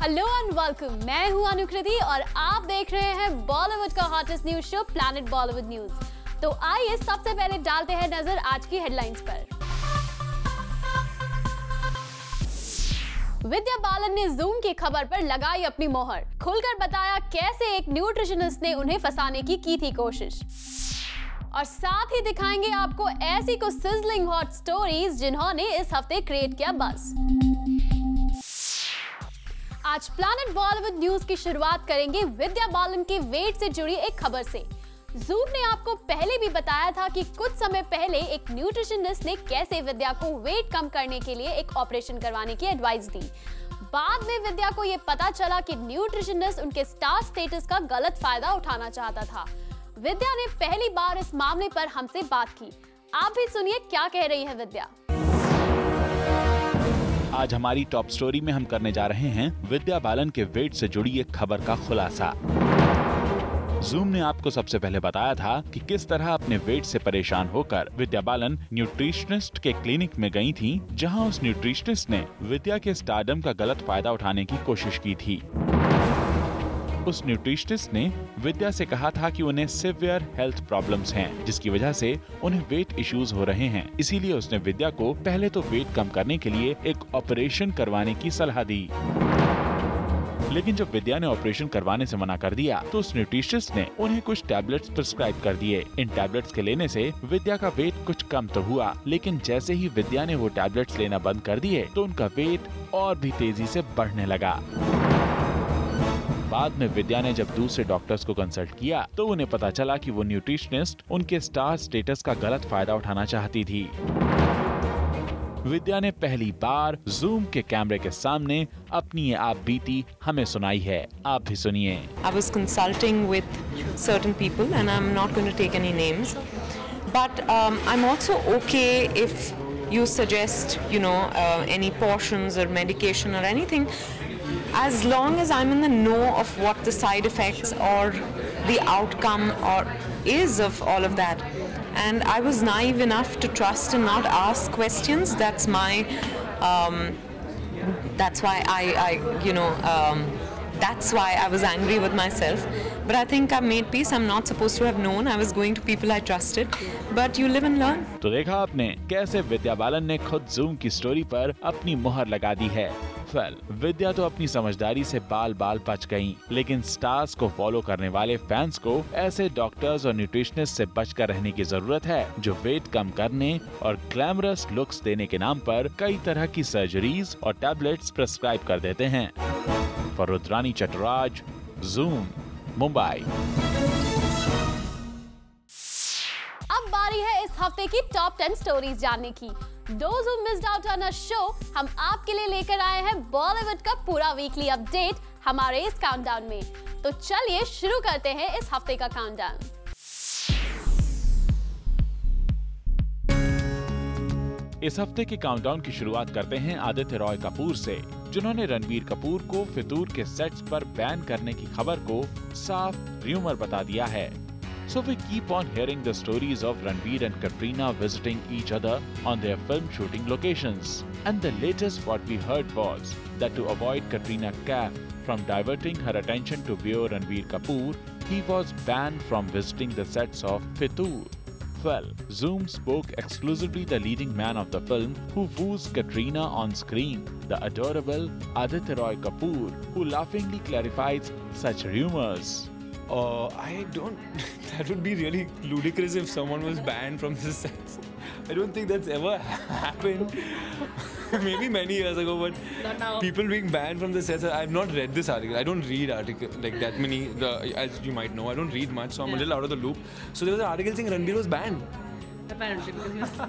Hello and welcome, मैं हूं अनुकृति और आप देख रहे हैं बॉलीवुड का hottest news show planet Bollywood news. तो आइए सबसे पहले डालते हैं नजर आज की हेडलाइंस पर। विद्या बालन ने जूम की खबर पर लगाई अपनी मोहर, खुलकर बताया कैसे एक न्यूट्रिशनिस्ट ने उन्हें फंसाने की थी कोशिश। और साथ ही दिखाएंगे आपको ऐसी कुछ सिजलिंग हॉट स्टोरीज जिन्होंने इस हफ्ते क्रिएट किया बस। आज प्लैनेट बॉलीवुड न्यूज की शुरुआत करेंगे विद्या बालन के वेट से जुड़ी एक खबर से। जूम ने आपको पहले भी बताया था कि कुछ समय पहले एक न्यूट्रिशनिस्ट ने कैसे विद्या को वेट कम करने के लिए एक ऑपरेशन करवाने की एडवाइस दी। बाद में विद्या को यह पता चला कि न्यूट्रिशनिस्ट उनके स्टार स्टेटस का गलत फायदा उठाना चाहता था। विद्या ने पहली बार इस मामले पर हमसे बात की। आप भी सुनिए क्या कह रही है विद्या। आज हमारी टॉप स्टोरी में हम करने जा रहे हैं विद्या बालन के वेट से जुड़ी एक खबर का खुलासा। जूम ने आपको सबसे पहले बताया था कि किस तरह अपने वेट से परेशान होकर विद्या बालन न्यूट्रिशनिस्ट के क्लिनिक में गई थी, जहां उस न्यूट्रिशनिस्ट ने विद्या के स्टारडम का गलत फायदा उठाने की कोशिश की थी। उस न्यूट्रिशनिस्ट ने विद्या से कहा था कि उन्हें सिवियर हेल्थ प्रॉब्लम्स हैं, जिसकी वजह से उन्हें वेट इश्यूज हो रहे हैं। इसीलिए उसने विद्या को पहले तो वेट कम करने के लिए एक ऑपरेशन करवाने की सलाह दी। लेकिन जब विद्या ने ऑपरेशन करवाने से मना कर दिया तो उस न्यूट्रिशनिस्ट ने उन्हें कुछ टैबलेट्स प्रिस्क्राइब कर दिए। इन टैबलेट्स के लेने से विद्या का वेट कुछ कम तो हुआ, लेकिन जैसे ही विद्या ने वो टैबलेट्स लेना बंद कर दिए तो उनका वेट और भी तेजी से बढ़ने लगा। बाद में विद्या ने जब दूसरे डॉक्टर्स को कंसल्ट किया तो उन्हें पता चला कि वो न्यूट्रिशनिस्ट उनके स्टार स्टेटस का गलत फायदा उठाना चाहती थी। विद्या ने पहली बार जूम के कैमरे के सामने अपनी ये आप बीती हमें सुनाई है। आप भी सुनिए। I was consulting with certain people and I'm not going to take any names, but I'm also okay if you suggest, any portions or medication or anything, as long as I'm in the know of what the side effects or the outcome or is of all of that. And I was naive enough to trust and not ask questions. That's my, that's why that's why I was angry with myself. But I think I made peace. I'm not supposed to have known. I was going to people I trusted. But you live and learn. तो देखा आपने कैसे विद्या बालन ने खुद zoom की story पर अपनी मोहर लगा दी है। विद्या तो अपनी समझदारी से बाल बाल बच गईं, लेकिन स्टार्स को फॉलो करने वाले फैंस को ऐसे डॉक्टर्स और न्यूट्रिशनिस्ट से बचकर रहने की जरूरत है जो वेट कम करने और ग्लैमरस लुक्स देने के नाम पर कई तरह की सर्जरीज और टैबलेट्स प्रिस्क्राइब कर देते हैं। For Rudrani Chatraj, Zoom, Mumbai. अब बारी है इस हफ्ते की टॉप 10 स्टोरीज जानने की। Those who missed out on our show, हम आपके लिए लेकर आए हैं बॉलीवुड का पूरा वीकली अपडेट हमारे इस काउंटडाउन में। तो चलिए शुरू करते हैं इस हफ्ते का काउंटडाउन। इस हफ्ते के काउंटडाउन की शुरुआत करते हैं आदित्य रॉय कपूर से, जिन्होंने रणबीर कपूर को फितूर के सेट्स पर बैन करने की खबर को साफ र्यूमर बता दिया है। So we keep on hearing the stories of Ranbir and Katrina visiting each other on their film shooting locations. And the latest what we heard was that to avoid Katrina Kaif from diverting her attention to viewer Ranbir Kapoor, he was banned from visiting the sets of Fitur. Well, Zoom spoke exclusively the leading man of the film who woos Katrina on screen, the adorable Aditya Roy Kapoor, who laughingly clarifies such rumors. I don't. That would be really ludicrous if someone was banned from the sets. I don't think that's ever happened. Maybe many years ago, but not now. People being banned from the sets. I've not read this article. I don't read articles like that many. As you might know, I don't read much, so I'm a little out of the loop. So there was an article saying Ranbir was banned. Apparently, because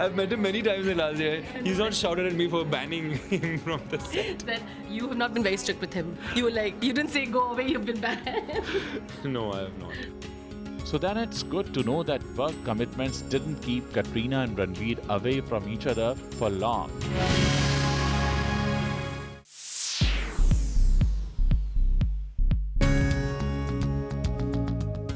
I've met him many times in the last year. He's not shouted at me for banning him from the set. that you have not been very strict with him. You were like, you didn't say go away, you've been banned. No, I have not. So then it's good to know that work commitments didn't keep Katrina and Ranbir away from each other for long.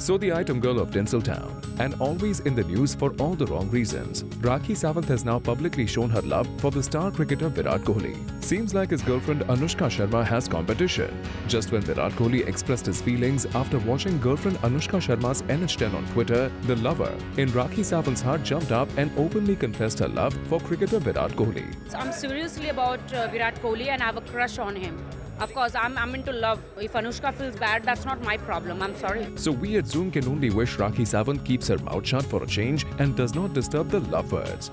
So the item girl of Tinseltown, and always in the news for all the wrong reasons, Rakhi Sawant has now publicly shown her love for the star cricketer Virat Kohli. Seems like his girlfriend Anushka Sharma has competition. Just when Virat Kohli expressed his feelings after watching girlfriend Anushka Sharma's NH10 on Twitter, the lover in Rakhi Sawant's heart jumped up and openly confessed her love for cricketer Virat Kohli. So I'm seriously about Virat Kohli and I have a crush on him. Of course, I'm into love. If Anushka feels bad, that's not my problem. I'm sorry. So we at Zoom can only wish Rakhi Sawant keeps her mouth shut for a change and does not disturb the lovebirds.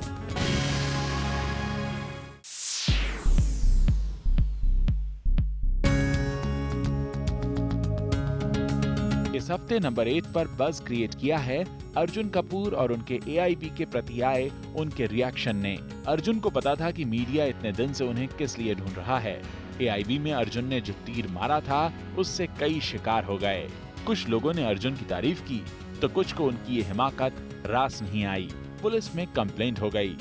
इस हफ्ते number 8 पर buzz create किया है अर्जुन कपूर और उनके AIB के प्रति आए उनके रिएक्शन ने। अर्जुन को पता था कि मीडिया इतने दिन से उन्हें किस लिए ढूंढ रहा है। AIB में अर्जुन ने जो तीर मारा था उससे कई शिकार हो गए। कुछ लोगों ने अर्जुन की तारीफ की तो कुछ को उनकी ये हिमाकत रास नहीं आई। पुलिस में कंप्लेंट हो गई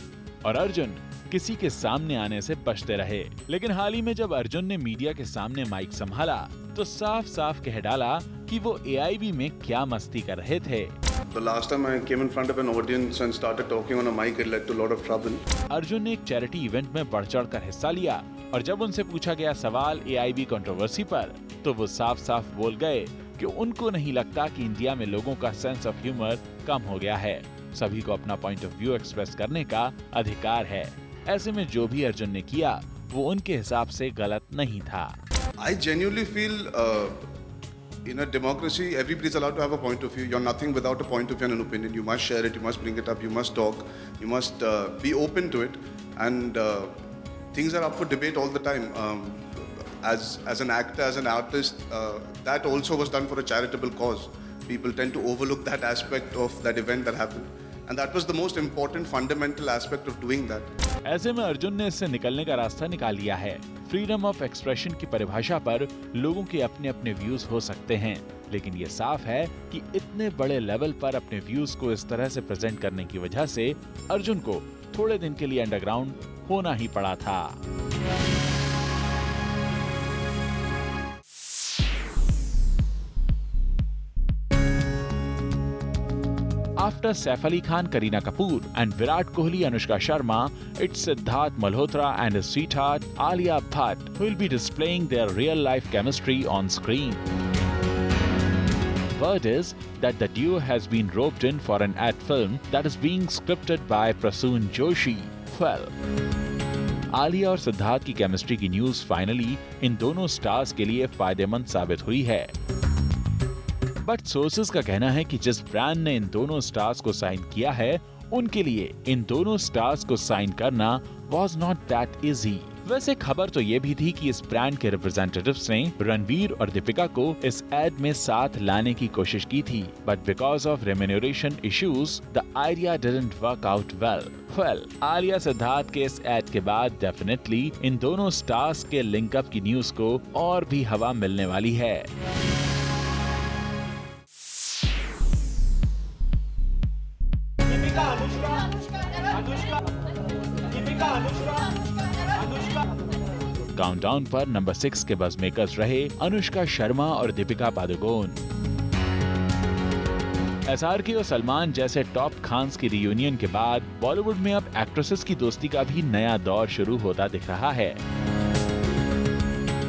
और अर्जुन किसी के सामने आने से बचते रहे। लेकिन हाल ही में जब अर्जुन ने मीडिया के सामने माइक संभाला तो साफ साफ कह डाला कि वो AIB में क्या मस्ती कर रहे थे। The last time I came in front of an audience and started talking on a mic, it led to a lot of trouble. Arjun ने एक चैरिटी इवेंट में बढ़ चढ़ कर हिस्सा लिया और जब उनसे पूछा गया सवाल AIB कंट्रोवर्सी पर तो वो साफ साफ बोल गए कि उनको नहीं लगता कि इंडिया में लोगों का सेंस ऑफ ह्यूमर कम हो गया है। सभी को अपना पॉइंट ऑफ व्यू एक्सप्रेस करने का अधिकार है। ऐसे में जो भी अर्जुन ने किया वो उनके हिसाब से गलत नहीं था। I genuinely feel in a democracy, everybody is allowed to have a point of view. You're nothing without a point of view and an opinion. You must share it, you must bring it up, you must talk, you must be open to it. And things are up for debate all the time. As an actor, as an artist, that also was done for a charitable cause. People tend to overlook that aspect of that event that happened. And that was the most important fundamental aspect of doing that. ऐसे में अर्जुन ने इससे निकलने का रास्ता निकाल लिया है। फ्रीडम ऑफ एक्सप्रेशन की परिभाषा पर लोगों के अपने अपने व्यूज हो सकते हैं, लेकिन ये साफ है कि इतने बड़े लेवल पर अपने व्यूज को इस तरह से प्रेजेंट करने की वजह से अर्जुन को थोड़े दिन के लिए अंडरग्राउंड होना ही पड़ा था। After Saif Ali Khan, Kareena Kapoor and Virat Kohli, Anushka Sharma, it's Siddharth Malhotra and his sweetheart Alia Bhatt who will be displaying their real-life chemistry on screen. Word is that the duo has been roped in for an ad film that is being scripted by Prasoon Joshi. Well, Alia और सिद्धार्थ की chemistry की news finally in दोनों stars के लिए फायदेमंद साबित हुई है। बट सोर्सेज का कहना है कि जिस ब्रांड ने इन दोनों स्टार्स को साइन किया है उनके लिए इन दोनों स्टार्स को साइन करना वाज नॉट दैट इजी। वैसे खबर तो ये भी थी कि इस ब्रांड के रिप्रेजेंटेटिव्स ने रणवीर और दीपिका को इस एड में साथ लाने की कोशिश की थी, but because of remuneration issues the idea didn't work out well. Alia Siddharth के इस एड के बाद डेफिनेटली इन दोनों स्टार्स के लिंकअप की न्यूज को और भी हवा मिलने वाली है। काउंटडाउन पर नंबर 6 के बज़ मेकर्स रहे अनुष्का शर्मा और दीपिका पादुकोण। SRK और सलमान जैसे टॉप खान्स की रियूनियन के बाद बॉलीवुड में अब एक्ट्रेसेस की दोस्ती का भी नया दौर शुरू होता दिख रहा है।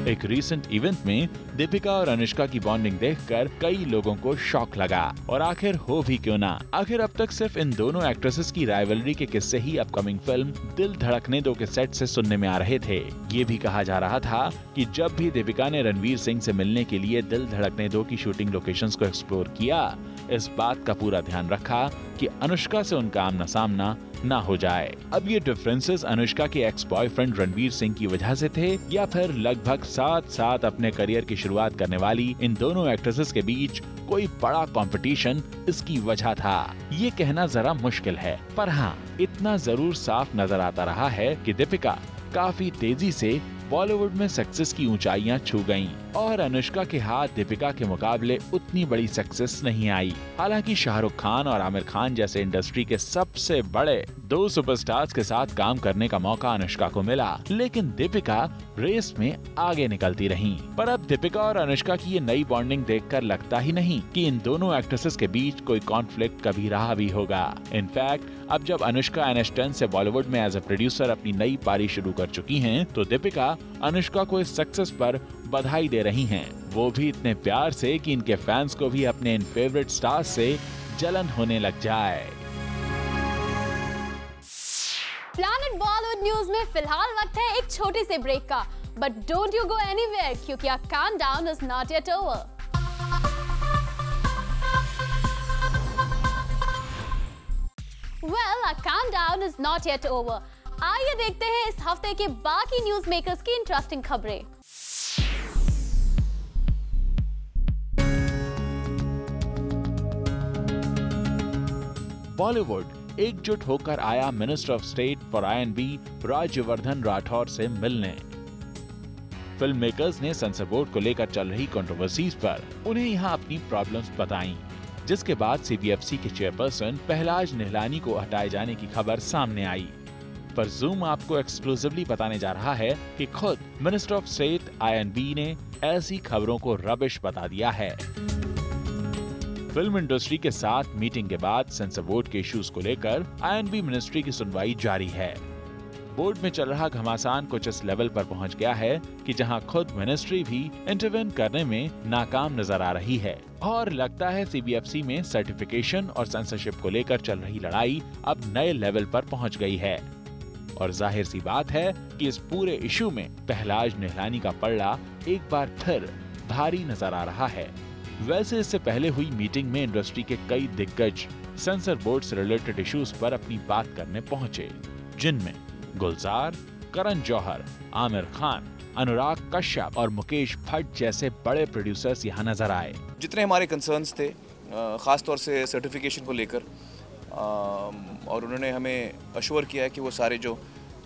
एक रीसेंट इवेंट में दीपिका और अनुष्का की बॉन्डिंग देखकर कई लोगों को शॉक लगा और आखिर हो भी क्यों ना, आखिर अब तक सिर्फ इन दोनों एक्ट्रेसेस की राइवलरी के किस्से ही अपकमिंग फिल्म दिल धड़कने दो के सेट से सुनने में आ रहे थे। ये भी कहा जा रहा था कि जब भी दीपिका ने रणवीर सिंह से मिलने के लिए दिल धड़कने दो की शूटिंग लोकेशंस को एक्सप्लोर किया, इस बात का पूरा ध्यान रखा कि अनुष्का से उनका आमना सामना ना हो जाए। अब ये डिफरेंसेस अनुष्का के एक्स बॉयफ्रेंड रणवीर सिंह की वजह से थे या फिर लगभग साथ साथ अपने करियर की शुरुआत करने वाली इन दोनों एक्ट्रेसेस के बीच कोई बड़ा कंपटीशन इसकी वजह था, ये कहना जरा मुश्किल है। पर हाँ, इतना जरूर साफ नजर आता रहा है कि दीपिका काफी तेजी से बॉलीवुड में सक्सेस की ऊंचाइयां छू गईं और अनुष्का के हाथ दीपिका के मुकाबले उतनी बड़ी सक्सेस नहीं आई। हालांकि शाहरुख खान और आमिर खान जैसे इंडस्ट्री के सबसे बड़े दो सुपरस्टार्स के साथ काम करने का मौका अनुष्का को मिला, लेकिन दीपिका रेस में आगे निकलती रही। पर अब दीपिका और अनुष्का की ये नई बॉन्डिंग देखकर लगता ही नहीं कि इन दोनों एक्ट्रेसेस के बीच कोई कॉन्फ्लिक्ट कभी रहा भी होगा। इनफैक्ट अब जब अनुष्का NH10 से बॉलीवुड में एज अ प्रोड्यूसर अपनी नई पारी शुरू कर चुकी हैं, तो दीपिका अनुष्का को इस सक्सेस पर बधाई दे रही हैं, वो भी इतने प्यार से कि इनके फैंस को भी अपने इन फेवरेट स्टार्स से जलन होने लग जाए। प्लैनेट बॉलीवुड न्यूज में फिलहाल वक्त है एक छोटे से ब्रेक का, but don't you go anywhere क्योंकि our countdown is not yet over. Well, our countdown is not yet over. आइए देखते हैं इस हफ्ते के बाकी न्यूज मेकर्स की इंटरेस्टिंग खबरें। बॉलीवुड एकजुट होकर आया minister of state for INB Rajyavardhan Rathore से मिलने। फिल्म मेकर्स ने सेंसर बोर्ड को लेकर चल रही कंट्रोवर्सीज पर उन्हें यहाँ अपनी प्रॉब्लम्स बताईं, जिसके बाद CBFC के चेयरपर्सन पहलाज निहलानी को हटाए जाने की खबर सामने आई। पर जूम आपको एक्सक्लूसिवली बताने जा रहा है कि खुद मिनिस्टर ऑफ स्टेट INB ने ऐसी खबरों को रबिश बता दिया है। फिल्म इंडस्ट्री के साथ मीटिंग के बाद सेंसर बोर्ड के इश्यूज को लेकर INB मिनिस्ट्री की सुनवाई जारी है। बोर्ड में चल रहा घमासान कुछ इस लेवल पर पहुंच गया है कि जहां खुद मिनिस्ट्री भी इंटरवेन करने में नाकाम नजर आ रही है और लगता है CBFC में सर्टिफिकेशन और सेंसरशिप को लेकर चल रही लड़ाई अब नए लेवल पर पहुंच गई है। और जाहिर सी बात है कि इस पूरे इशू में पहलाज निहलानी का पलड़ा एक बार फिर भारी नजर आ रहा है। वैसे इससे पहले हुई मीटिंग में इंडस्ट्री के कई दिग्गज सेंसर बोर्ड से रिलेटेड इश्यूज पर अपनी बात करने पहुंचे, जिनमें गुलजार, करण जौहर, आमिर खान, अनुराग कश्यप और मुकेश भट्ट जैसे बड़े प्रोड्यूसर्स यहाँ नजर आए। जितने हमारे कंसर्न्स थे ख़ास तौर से सर्टिफिकेशन को लेकर, और उन्होंने हमें अश्योर किया है कि वो सारे जो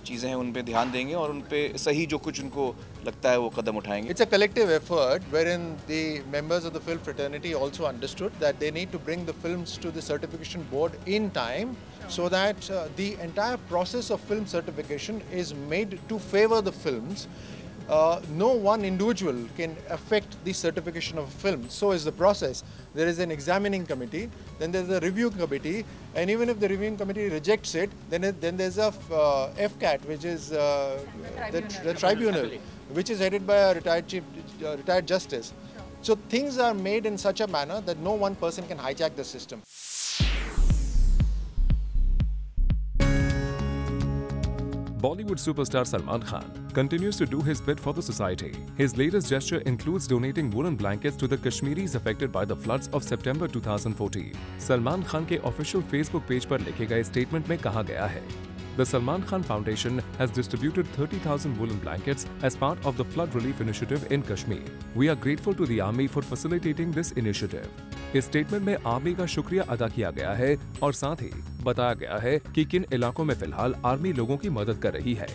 चीज़ें हैं उन पे ध्यान देंगे और उन पे सही जो कुछ उनको लगता है वो कदम उठाएंगे। It's a collective effort wherein the members of the film fraternity also understood that they need to bring the films to the certification board in time so that the entire process of film certification is made to favor the films. No one individual can affect the certification of a film. So is the process. There is an examining committee, then there is a review committee, and even if the reviewing committee rejects it, then there is a FCAT, which is the tribunal, which is headed by a retired justice. So things are made in such a manner that no one person can hijack the system. Bollywood superstar Salman Khan continues to do his bit for the society. His latest gesture includes donating woolen blankets to the Kashmiris affected by the floods of September 2014. Salman Khan के official Facebook page पर लिखे गए statement में कहा गया है, The Salman Khan Foundation has distributed 30,000 woolen blankets as part of the flood relief initiative in Kashmir. We are grateful to the army for facilitating this initiative. इस statement में army का शुक्रिया अदा किया गया है और साथ ही बताया गया है कि किन इलाकों में फिलहाल आर्मी लोगों की मदद कर रही है।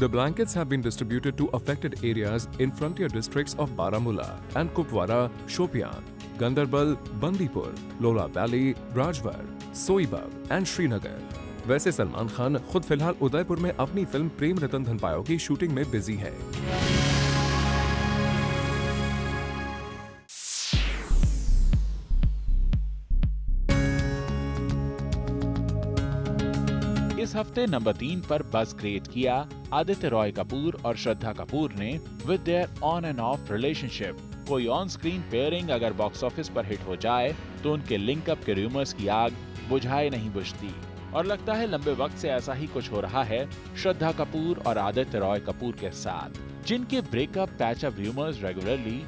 The blankets have been distributed to affected areas in frontier districts of Baramulla and Kupwara, Shopian, Gandarbal, Bandipur, Lola Valley, Rajwar, Soibag and Srinagar. वैसे सलमान खान खुद फिलहाल उदयपुर में अपनी फिल्म प्रेम रतन धन पायो की शूटिंग में बिजी है। इस हफ्ते नंबर 3 पर बज़ क्रिएट किया आदित्य रॉय कपूर और श्रद्धा कपूर ने with their on end of relationship. कोई ऑन स्क्रीन पेयरिंग अगर बॉक्स ऑफिस पर हिट हो जाए तो उनके लिंकअप के रूमर्स की आग बुझाए नहीं बुझती, और लगता है लंबे वक्त से ऐसा ही कुछ हो रहा है श्रद्धा कपूर और आदित्य रॉय कपूर के साथ, जिनके breakup patchup rumours regularly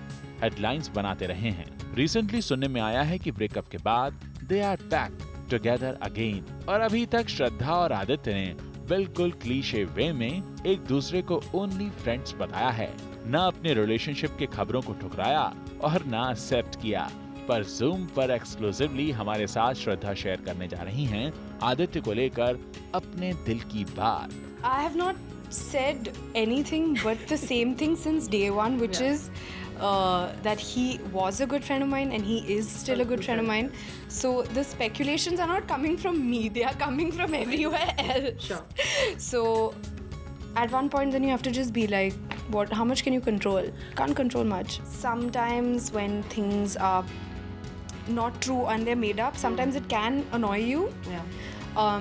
headlines बनाते रहे हैं। रिसेंटली सुनने में आया है कि ब्रेकअप के बाद they are back together again, और अभी तक श्रद्धा और आदित्य ने बिल्कुल क्लीशे वे में एक दूसरे को ओनली फ्रेंड्स बताया है, न अपने रिलेशनशिप के खबरों को ठुकराया और न एक्सेप्ट किया। पर जूम पर एक्सक्लूसिवली हमारे साथ श्रद्धा शेयर करने जा रही हैं आदित्य को लेकर अपने दिल की बात। I have not said anything but the same thing since day one, which is that he was a good friend of mine and he is still a good friend of mine. So the speculations are not coming from me, they are coming from everywhere else. Sure. So at one point then you have to just be like, what? How much can you control? Can't control much. Sometimes when things are not true and they're made up, sometimes it can annoy you. Yeah.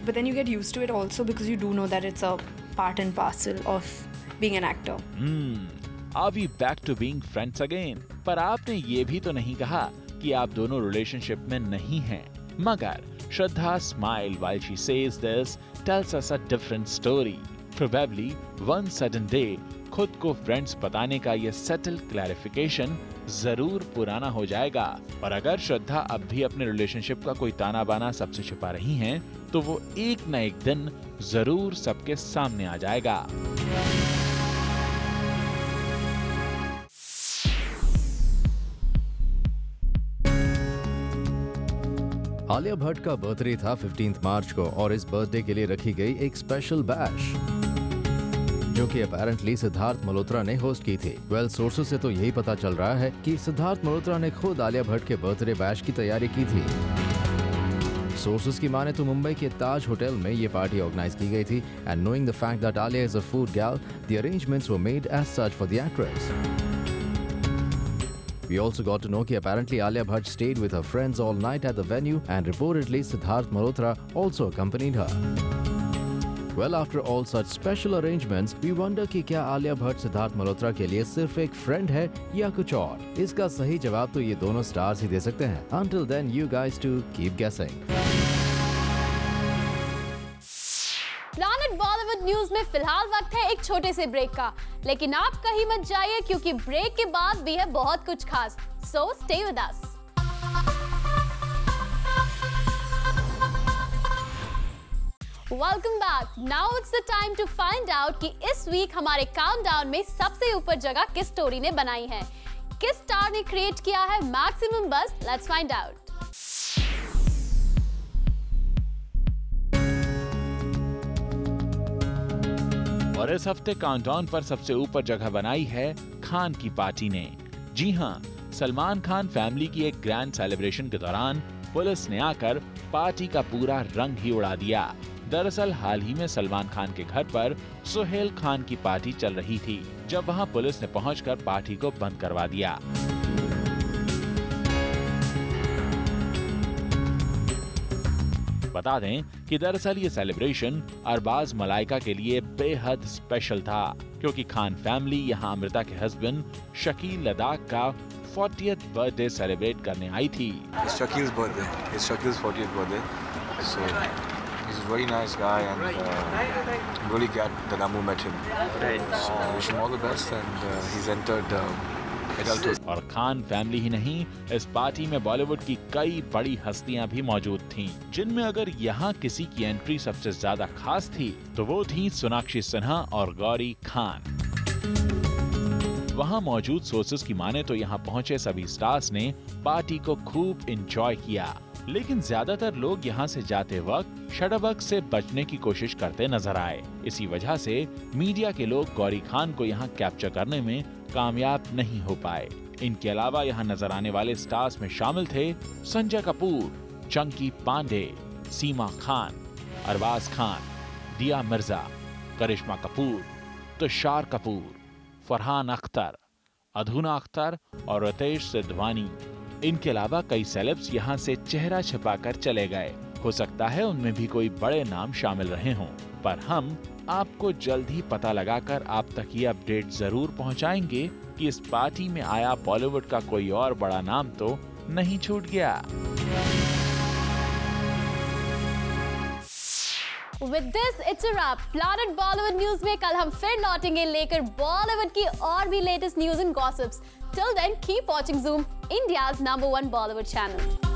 But then you get used to it also because you do know that it's a part and parcel of being an actor. Are we back to being friends again? पर आपने ये भी तो नहीं कहा कि आप दोनों रिलेशनशिप में नहीं हैं। मगर श्रद्धा smile while she says this tells us a different story. Probably one sudden day खुद को फ्रेंड्स बताने का ये सटल क्लैरिफिकेशन जरूर पुराना हो जाएगा। और अगर श्रद्धा अब भी अपने रिलेशनशिप का कोई ताना बाना सबसे छुपा रही हैं, तो वो एक न एक दिन जरूर सबके सामने आ जाएगा। आलिया भट्ट का बर्थडे था 15 मार्च को और इस बर्थडे के लिए रखी गई एक स्पेशल बैश जो कि अपेरेंटली सिद्धार्थ मल्होत्रा ने होस्ट की थी। वेल सोर्सेस से तो यही पता चल रहा है कि सिद्धार्थ मल्होत्रा ने खुद आलिया भट्ट के बर्थडे बैश की तैयारी की थी। सोर्सेस की माने तो मुंबई के ताज होटल में ये पार्टी ऑर्गेनाइज की गई थी and knowing the fact that Alia is a food girl, the arrangements were made as such for the actress. We also got to know that apparently Alia Bhatt stayed with her friends all night at the venue and reportedly Siddharth Malhotra also accompanied her. Well, after all such special arrangements, we wonder कि क्या आलिया भट्ट सिद्धार्थ मल्होत्रा के लिए सिर्फ एक friend है या कुछ और? इसका सही जवाब तो ये दोनों स्टार्स ही दे सकते हैं। Until then, you guys too keep guessing. Planet Bollywood news में फिलहाल वक्त है एक छोटे से ब्रेक का, लेकिन आप कहीं मत जाइए क्योंकि ब्रेक के बाद भी है बहुत कुछ खास। So stay with us. Welcome back. Now it's the time to find out कि इस वीक हमारे काउंटडाउन में सबसे ऊपर जगह किस स्टोरी ने बनाई है, किस स्टार ने क्रिएट किया है maximum buzz. Let's find out. और इस हफ्ते काउंटडाउन पर सबसे ऊपर जगह बनाई है खान की पार्टी ने। जी हां, सलमान खान फैमिली की एक ग्रैंड सेलिब्रेशन के दौरान पुलिस ने आकर पार्टी का पूरा रंग ही उड़ा दिया। दरअसल हाल ही में सलमान खान के घर पर सुहेल खान की पार्टी चल रही थी, जब वहां पुलिस ने पहुंचकर पार्टी को बंद करवा दिया। बता दें कि दरअसल ये सेलिब्रेशन अरबाज मलाइका के लिए बेहद स्पेशल था, क्योंकि खान फैमिली यहाँ अमृता के हस्बैंड शकील लद्दाख का 40th बर्थडे सेलिब्रेट करने आई थी। Shakil's birthday. It's Shakil's 40th birthday. So he's a very nice guy and I'm really glad that Amu met him. So I wish him all the best and he's entered adulthood. और Khan family ही नहीं, इस party में बॉलीवुड की कई बड़ी हस्तियां भी मौजूद थीं, जिनमें अगर यहाँ किसी की एंट्री सबसे ज्यादा खास थी तो वो थी सोनाक्षी सिन्हा और गौरी खान। वहाँ मौजूद सोर्सेस की माने तो यहाँ पहुँचे सभी स्टार्स ने पार्टी को खूब एंजॉय किया, लेकिन ज्यादातर लोग यहाँ से जाते वक्त शडबक से बचने की कोशिश करते नजर आए। इसी वजह से मीडिया के लोग गौरी खान को यहाँ कैप्चर करने में कामयाब नहीं हो पाए। इनके अलावा यहाँ नजर आने वाले स्टार्स में शामिल थे संजय कपूर, चंकी पांडे, सीमा खान, अरबाज खान, दिया मिर्जा, करिश्मा कपूर, तुषार कपूर, फरहान अख्तर, अधूना अख्तर और रितेश सिद्धवानी। इनके अलावा कई सेलेब्स यहाँ से चेहरा छिपाकर चले गए। हो सकता है उनमें भी कोई बड़े नाम शामिल रहे हों, पर हम आपको जल्द ही पता लगाकर आप तक ये अपडेट जरूर पहुंचाएंगे कि इस पार्टी में आया बॉलीवुड का कोई और बड़ा नाम तो नहीं छूट गया। With this, it's a wrap. Planet Bollywood news में कल हम फिर लौटेंगे लेकर बॉलीवुड की और भी latest news and gossips. Till then, keep watching Zoom, India's #1 Bollywood channel.